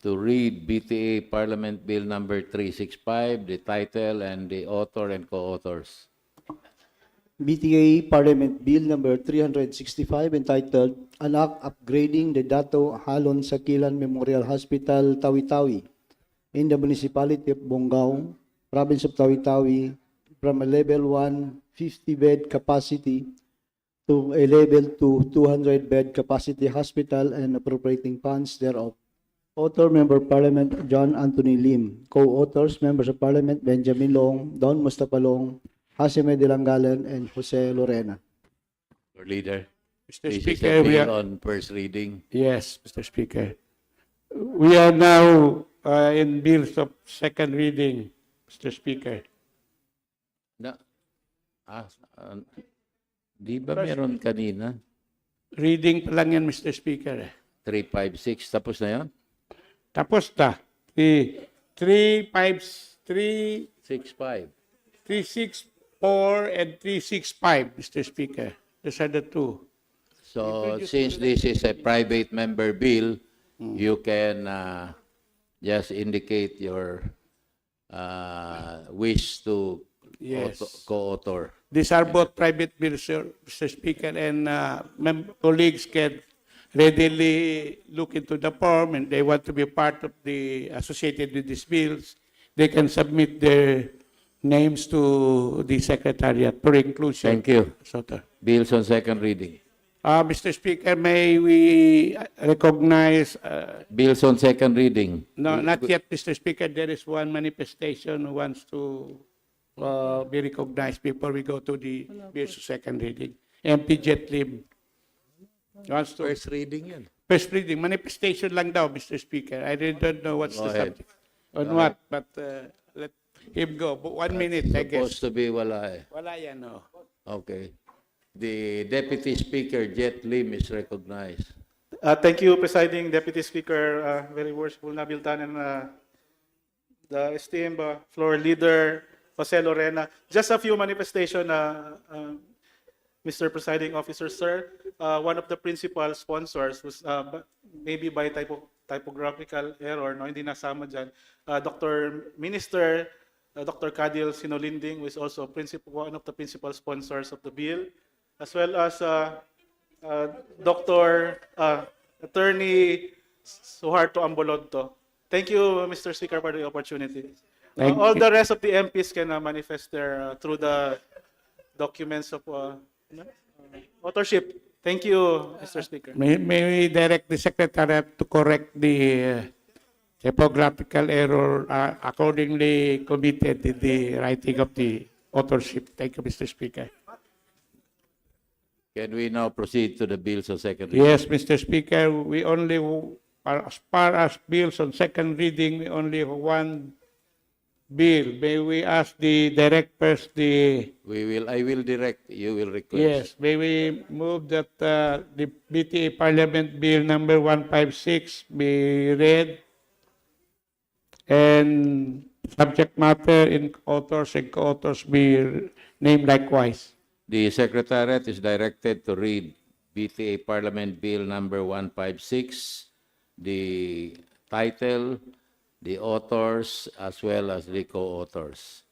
Speaker 1: to read BTA Parliament Bill number 365, the title and the author and co-authors.
Speaker 5: BTA Parliament Bill number 365 entitled An Act Upgrading the Dato Halon Sakilan Memorial Hospital, Tawi-Tawi in the municipality of Bongao, province of Tawi-Tawi, from a level 1 50-bed capacity to a level 2 200-bed capacity hospital and appropriating funds thereof. Author, Member of Parliament John Anthony Lim. Co-authors, Members of Parliament Benjamin Long, Don Mustafa Long, Hasime de Langalan, and Jose Lorena.
Speaker 1: Your leader.
Speaker 7: Mr.
Speaker 1: This is
Speaker 7: Speaker,
Speaker 1: a
Speaker 7: we
Speaker 1: bill
Speaker 7: are...
Speaker 1: on first reading.
Speaker 7: Yes, Mr. Speaker. We are now in bills of second reading, Mr. Speaker.
Speaker 1: Di ba meron kanina?
Speaker 7: Reading pa lang yan, Mr. Speaker.
Speaker 1: 356, tapos na yan?
Speaker 7: Tapos na. 365, 364, and 365, Mr. Speaker. Those are the two.
Speaker 1: So, since this is a private member bill, you can just indicate your wish to co-author.
Speaker 7: These are both private bills, sir, Mr. Speaker, and colleagues can readily look into the form and they want to be part of the associated with these bills. They can submit their names to the Secretariat for inclusion.
Speaker 1: Thank you.
Speaker 7: Soto.
Speaker 1: Bills on second reading.
Speaker 7: Mr. Speaker, may we recognize...
Speaker 1: Bills on second reading.
Speaker 7: no, not yet, Mr. Speaker. There is one manifestation who wants to be recognized before we go to the bills of second reading. MP Jetlim wants to...
Speaker 1: First reading yan.
Speaker 7: First reading. Manifestation lang daw, Mr. Speaker. I really don't know what's
Speaker 1: Go
Speaker 7: the
Speaker 1: ahead.
Speaker 7: subject. On what, but let him go. But 1 minute, I guess.
Speaker 1: Supposed to be wala eh.
Speaker 7: Wala yan, no.
Speaker 1: Okay. The Deputy Speaker, Jet Lim, is recognized.
Speaker 8: Thank you, Presiding Deputy Speaker, very worshipful Nabil Tan, and the esteemed floor leader, Jose Lorena. Just a few manifestation, Mr. Presiding Officer, sir. One of the principal sponsors was maybe by typographical error, no, hindi nasama dyan. Minister Dr. Kadil Sinolinding, who is also one of the principal sponsors of the bill, as well as Dr. Attorney Suharto Ambolodto. Thank you, Mr. Speaker, for the opportunity.
Speaker 7: Thank
Speaker 8: All
Speaker 7: you.
Speaker 8: the rest of the MPs can manifest their through the documents of authorship. Thank you, Mr. Speaker.
Speaker 7: May we direct the Secretariat to correct the typographical error accordingly committed in the writing of the authorship. Thank you, Mr. Speaker.
Speaker 1: Can we now proceed to the bills on second reading?
Speaker 7: Yes, Mr. Speaker, we only, as far as bills on second reading, we only have one bill. May we ask the directors,
Speaker 1: I will direct, you will request.
Speaker 7: yes, may we move that the BTA Parliament Bill number 156 be read and subject matter in authors and co-authors be named likewise.
Speaker 1: The Secretariat is directed to read BTA Parliament Bill number 156, the title, the authors, as well as the co-authors.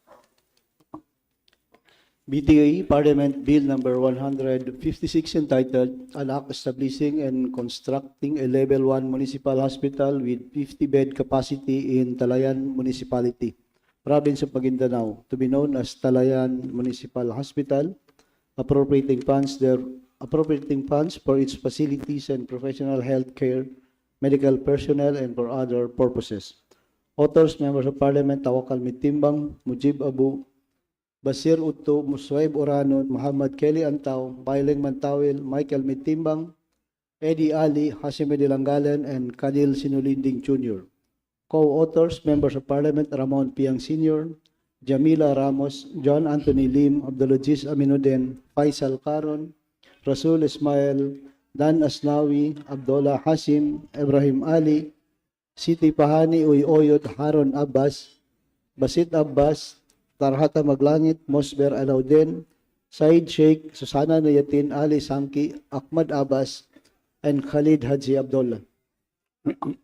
Speaker 5: BTA Parliament Bill number 156 entitled An Act Establishing and Constructing a Level 1 Municipal Hospital with 50-bed capacity in Talayan Municipality, Province of Maguindanao, to be known as Talayan Municipal Hospital, appropriating funds for its facilities and professional health care, medical personnel, and for other purposes. Authors, Members of Parliament, Tawakal Mitimbang, Mujib Abu, Basir Utto, Muswaib Oranon, Muhammad Kelly Antaw, Baileng Mantawil, Michael Mitimbang, Eddie Ali, Hasime de Langalen, and Kadil Sinulinding Jr. Co-authors, Members of Parliament, Ramon Piang Sr., Jamila Ramos, John Anthony Lim, Abdulaziz Aminuddin, Faisal Karon, Rasul Ismail, Dan Asnawi, Abdullah Hasim, Ibrahim Ali, Siti Pahani Uy Oyod, Haron Abbas, Basit Abbas, Tarhata Maglangit, Mosber Alaudin, Said Sheikh, Susana Nayatin, Ali Samki, Ahmad Abbas, and Khalid Haji Abdullah.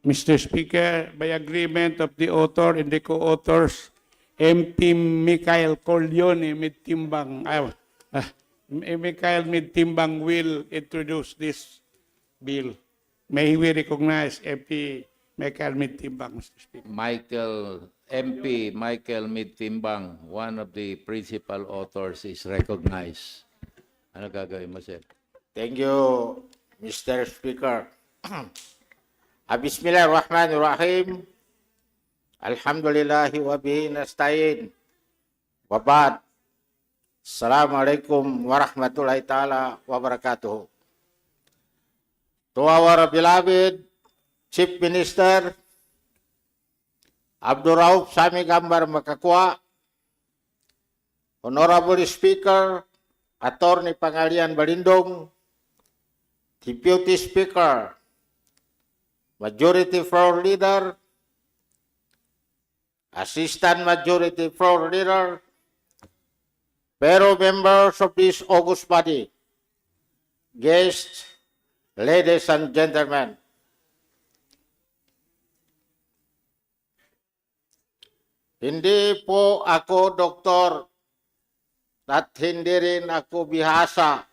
Speaker 7: Mr. Speaker, by agreement of the author and the co-authors, MP Mikhail Corleone Midtimbang, Mikhail Midtimbang will introduce this bill. May we recognize MP Mikhail Midtimbang, Mr. Speaker.
Speaker 1: MP Michael Midtimbang, one of the principal authors, is recognized. Ano gagawin mo, sir?
Speaker 11: Thank you, Mr. Speaker. Bismillahirrahmanirrahim. Alhamdulillahi wa bihi nasta'in. Wa ba'd. Assalamualaikum warahmatullahi ta'ala wabarakatuh. To our beloved Chief Minister, Abdurrauf Sami Gambar Makakwa, Honorable Speaker, Attorney Pangalian Balindong, Deputy Speaker, Majority Floor Leader, Assistant Majority Floor Leader, fellow members of this august body, guests, ladies and gentlemen. Hindi po ako doktor at hindi rin ako bihasa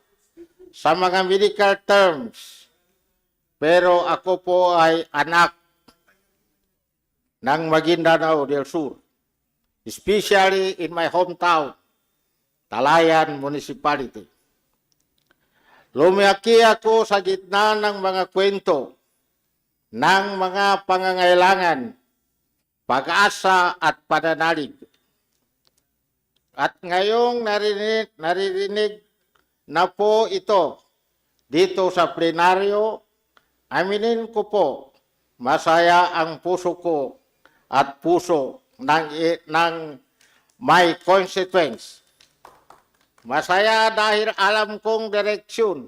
Speaker 11: sa mga medical terms, pero ako po ay anak ng Maguindanao del Sur, especially in my hometown, Talayan Municipality. Lumaki ako sa gitna ng mga kwento ng mga pangangailangan, pag-asa at pananalig. At ngayong naririnig na po ito dito sa plenaryo, aminin ko po, masaya ang puso ko at puso ng my constituents. Masaya dahil alam kong direksyon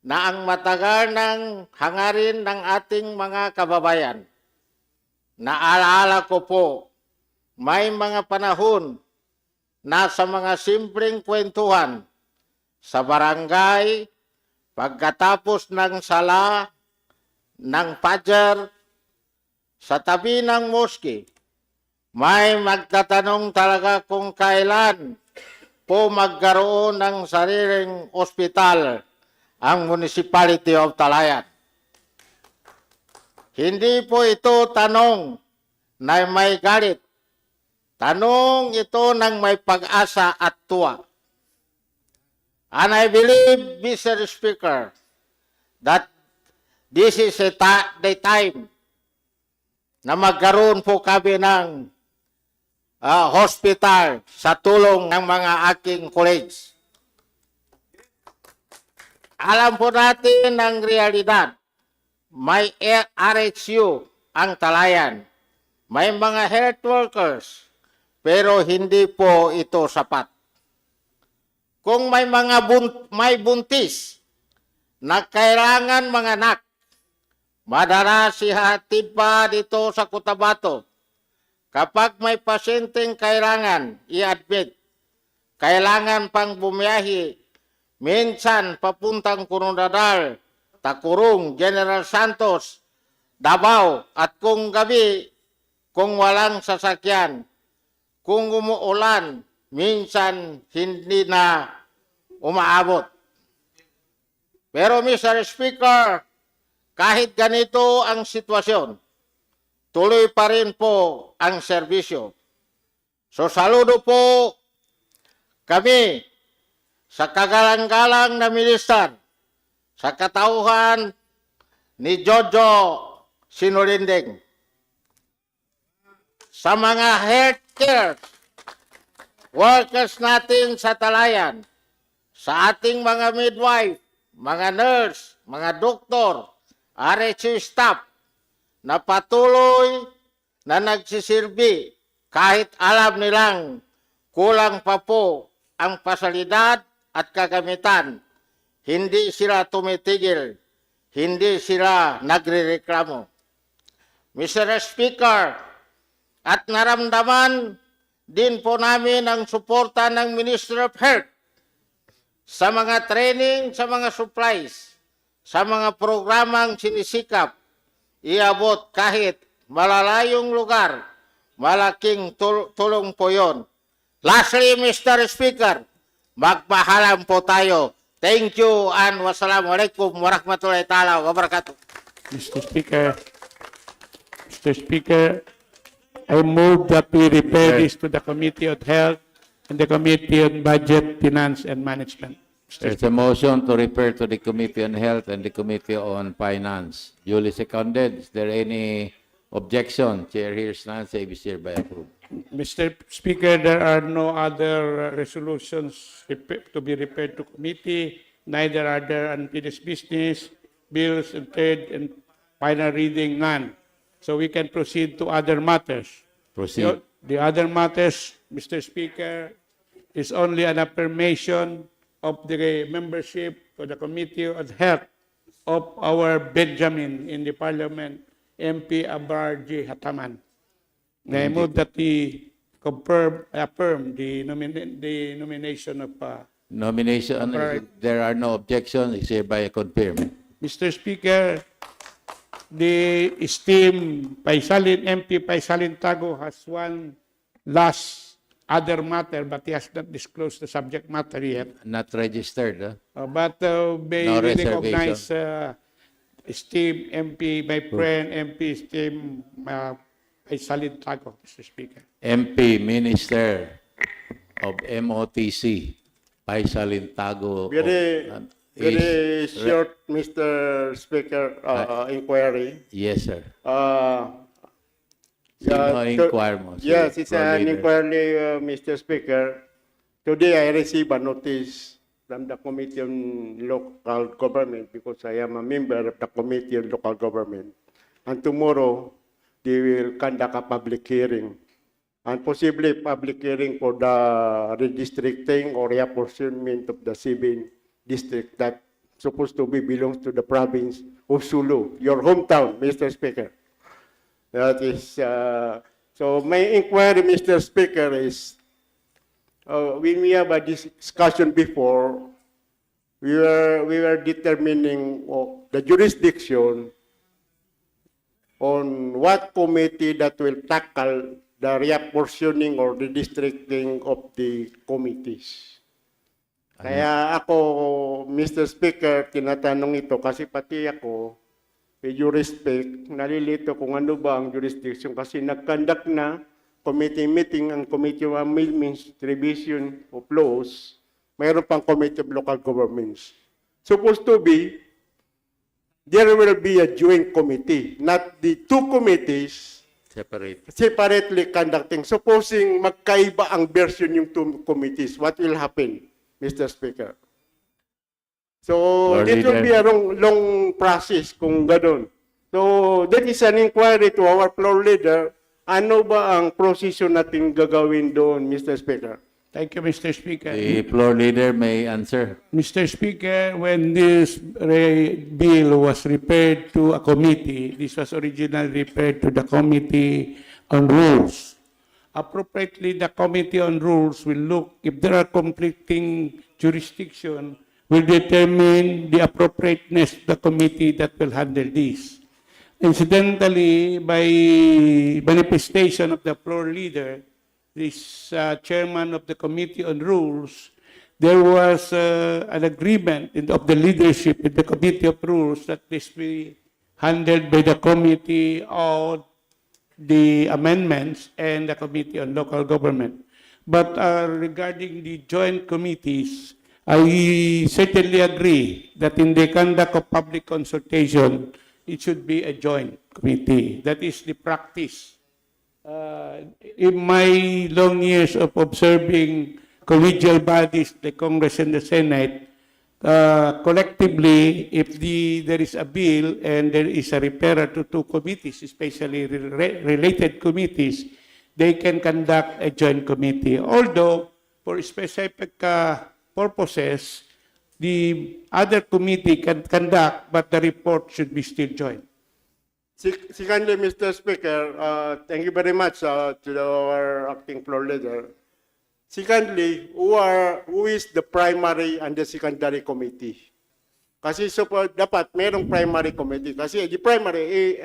Speaker 11: na ang matagal ng hangarin ng ating mga kababayan. Naalala ko po, may mga panahon na sa mga simpleng kwentuhan sa barangay, pagkatapos ng sala, ng pajar, sa tabi ng moske, may magtatanong talaga kung kailan po magkaroon ng sariling ospital ang Municipality of Talayan. Hindi po ito tanong na may galit. Tanong ito ng may pag-asa at tuwa. And I believe, Mr. Speaker, that this is the time na magkaroon po kami ng hospital sa tulong ng mga aking college. Alam po natin ang realidad. May RHU ang Talayan. May mga health workers, pero hindi po ito sapat. Kung may mga may buntis na kailangan mga anak, madalas ihatid pa dito sa Cotabato. Kapag may pasyenteng kailangan i-admit, kailangan pang bumiyahi, minsan papuntang Coronadal, Takurong, General Santos, Davao, at kung gabi, kung walang sasakyan, kung umuulan, minsan hindi na umaabot. Pero Mr. Speaker, kahit ganito ang sitwasyon, tuloy pa rin po ang serbisyo. So saludo po kami sa kagalang-galang na minister, sa katauhan ni Jojo Sinulinding, sa mga healthcare workers natin sa Talayan, sa ating mga midwife, mga nurse, mga doktor, RHU staff, na patuloy na nagsisilbi kahit alam nilang kulang pa po ang pasalidad at kagamitan. Hindi sila tumitigil, hindi sila nagrereklamo. Mr. Speaker, at naramdaman din po namin ang suporta ng Ministry of Health sa mga training, sa mga supplies, sa mga programang sinisikap, iabot kahit malalayong lugar, malaking tulong po yon. Lastly, Mr. Speaker, magpahalam po tayo. Thank you and wassalamualaikum warahmatullahi ta'ala wabarakatuh.
Speaker 7: Mr. Speaker, I move that we refer this to the Committee on Health and the Committee on Budget, Finance, and Management.
Speaker 1: There's a motion to refer to the Committee on Health and the Committee on Finance. Duly seconded. Is there any objection? Chair hears none. Say is hereby approved.
Speaker 7: Mr. Speaker, there are no other resolutions to be referred to committee, neither are there unfinished business, bills, and third and final reading, none. So we can proceed to other matters.
Speaker 1: Proceed.
Speaker 7: The other matters, Mr. Speaker, is only an affirmation of the membership of the Committee on Health of our Benjamin in the Parliament, MP Abar J. Hataman. I move that we affirm the nomination of
Speaker 1: Nomination, there are no objections, is hereby confirmed.
Speaker 7: Mr. Speaker, the esteemed MP Paisalin Tago has one last other matter, but he has not disclosed the subject matter yet.
Speaker 1: Not registered.
Speaker 7: But may
Speaker 1: No
Speaker 7: we
Speaker 1: reservation.
Speaker 7: recognize esteemed MP, my friend MP esteemed Paisalin Tago, Mr. Speaker.
Speaker 1: MP, Minister of MOTC, Paisalin Tago.
Speaker 10: Very short, Mr. Speaker, inquiry.
Speaker 1: Yes, sir.
Speaker 10: Yeah,
Speaker 1: inquire mo?
Speaker 10: Yes, it's
Speaker 1: Floor
Speaker 10: an
Speaker 1: leader.
Speaker 10: inquiry, Mr. Speaker. Today I received a notice from the Committee on Local Government because I am a member of the Committee on Local Government. And tomorrow, they will conduct a public hearing. And possibly public hearing for the redistricting or reapportionment of the 7 district that supposed to be belongs to the province of Sulu, your hometown, Mr. Speaker. That is, so my inquiry, Mr. Speaker, is when we have a discussion before, we were determining the jurisdiction on what committee that will tackle the reapportioning or redistricting of the committees. Kaya ako, Mr. Speaker, tinatanong ito kasi pati ako, with due respect, nalilito kung ano ba ang jurisdiction kasi nag-conduct na committee meeting ang Committee of Amendments, Revision of Laws, mayroon pang Committee of Local Governments. Supposed to be, there will be a joint committee, not the two committees separately conducting. Supposing magkaiba ang version yung two committees, what will happen, Mr. Speaker? So,
Speaker 1: Lord
Speaker 10: it will
Speaker 1: Leader.
Speaker 10: be a long process kung ganun. So, that is an inquiry to our floor leader. Ano ba ang procedure natin gagawin doon, Mr. Speaker?
Speaker 7: Thank you, Mr. Speaker.
Speaker 1: The floor leader may answer.
Speaker 7: Mr. Speaker, when this bill was referred to a committee, this was originally referred to the Committee on Rules. Appropriately, the Committee on Rules will look if there are conflicting jurisdiction, will determine the appropriateness of the committee that will handle this. Incidentally, by manifestation of the floor leader, this chairman of the Committee on Rules, there was an agreement of the leadership in the Committee of Rules that this be handled by the Committee on the Amendments and the Committee on Local Government. But regarding the joint committees, I certainly agree that in the conduct of public consultation, it should be a joint committee. That is the practice. In my long years of observing collegial bodies, the Congress and the Senate, collectively, if there is a bill and there is a referral to two committees, especially related committees, they can conduct a joint committee. Although, for specific purposes, the other committee can conduct, but the report should be still joint.
Speaker 10: Secondly, Mr. Speaker, thank you very much to our acting floor leader. Secondly, who is the primary and the secondary committee? Kasi dapat merong primary committee. Kasi the primary,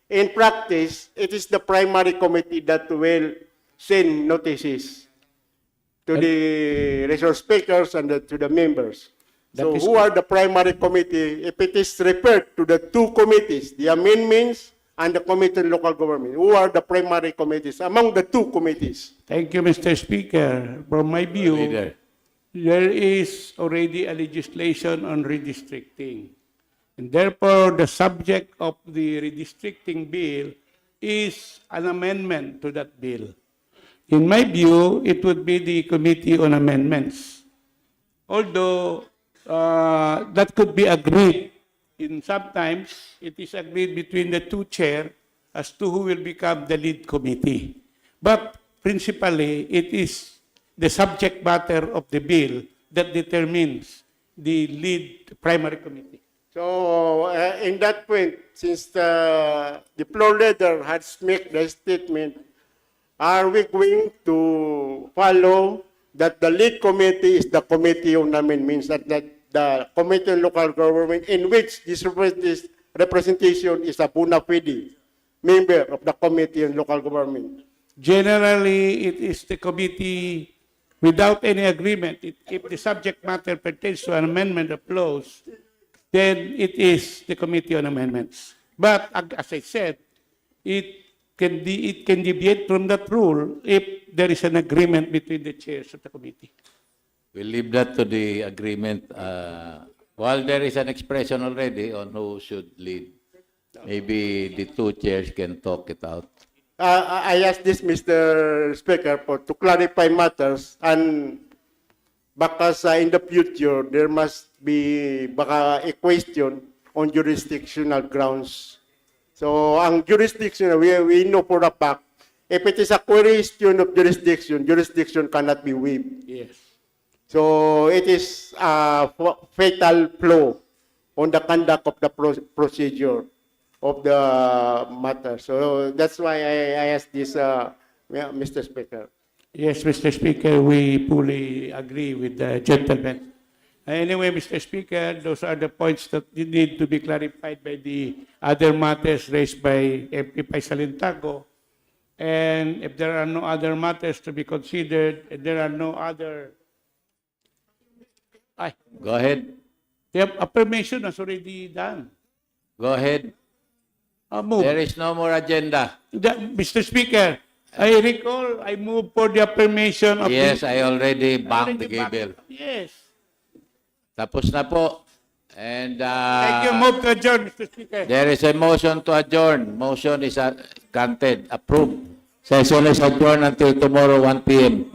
Speaker 10: in practice, it is the primary committee that will send notices to the resource speakers and to the members. So who are the primary committee if it is referred to the two committees, the amendments and the Committee on Local Government? Who are the primary committees among the two committees?
Speaker 7: Thank you, Mr. Speaker. From my view,
Speaker 1: Leader.
Speaker 7: there is already a legislation on redistricting. And therefore, the subject of the redistricting bill is an amendment to that bill. In my view, it would be the Committee on Amendments. Although that could be agreed, sometimes it is agreed between the two chair as to who will become the lead committee. But principally, it is the subject matter of the bill that determines the lead primary committee.
Speaker 10: So in that point, since the floor leader has made the statement, are we going to follow that the lead committee is the Committee on Amendments and that the Committee on Local Government in which this representation is a bona fide member of the Committee on Local Government?
Speaker 7: Generally, it is the committee without any agreement. If the subject matter pertains to an amendment of laws, then it is the Committee on Amendments. But as I said, it can deviate from that rule if there is an agreement between the chairs of the committee.
Speaker 1: We'll leave that to the agreement. While there is an expression already on who should lead, maybe the two chairs can talk it out.
Speaker 10: I ask this, Mr. Speaker, to clarify matters and because in the future, there must be baka a question on jurisdictional grounds. So, ang jurisdiction, we know for a fact, if it is a question of jurisdiction, jurisdiction cannot be waived.
Speaker 7: Yes.
Speaker 10: So, it is a fatal flaw on the conduct of the procedure of the matter. So, that's why I asked this, Mr. Speaker.
Speaker 7: Yes, Mr. Speaker, we fully agree with the gentleman. Anyway, Mr. Speaker, those are the points that need to be clarified by the other matters raised by MP Paisalintago. And if there are no other matters to be considered, and there are no other Ay,
Speaker 1: Go ahead.
Speaker 7: the affirmation was already done.
Speaker 1: Go ahead.
Speaker 7: Move.
Speaker 1: There is no more agenda.
Speaker 7: Mr. Speaker, I recall I moved for the affirmation of
Speaker 1: Yes,
Speaker 7: the...
Speaker 1: I already banged the
Speaker 7: Already
Speaker 1: gavel.
Speaker 7: Yes.
Speaker 1: Tapos na po. And
Speaker 7: Thank you. Move to adjourn, Mr. Speaker.
Speaker 1: there is a motion to adjourn. Motion is granted. Approved. Session is adjourned until tomorrow 1 p.m.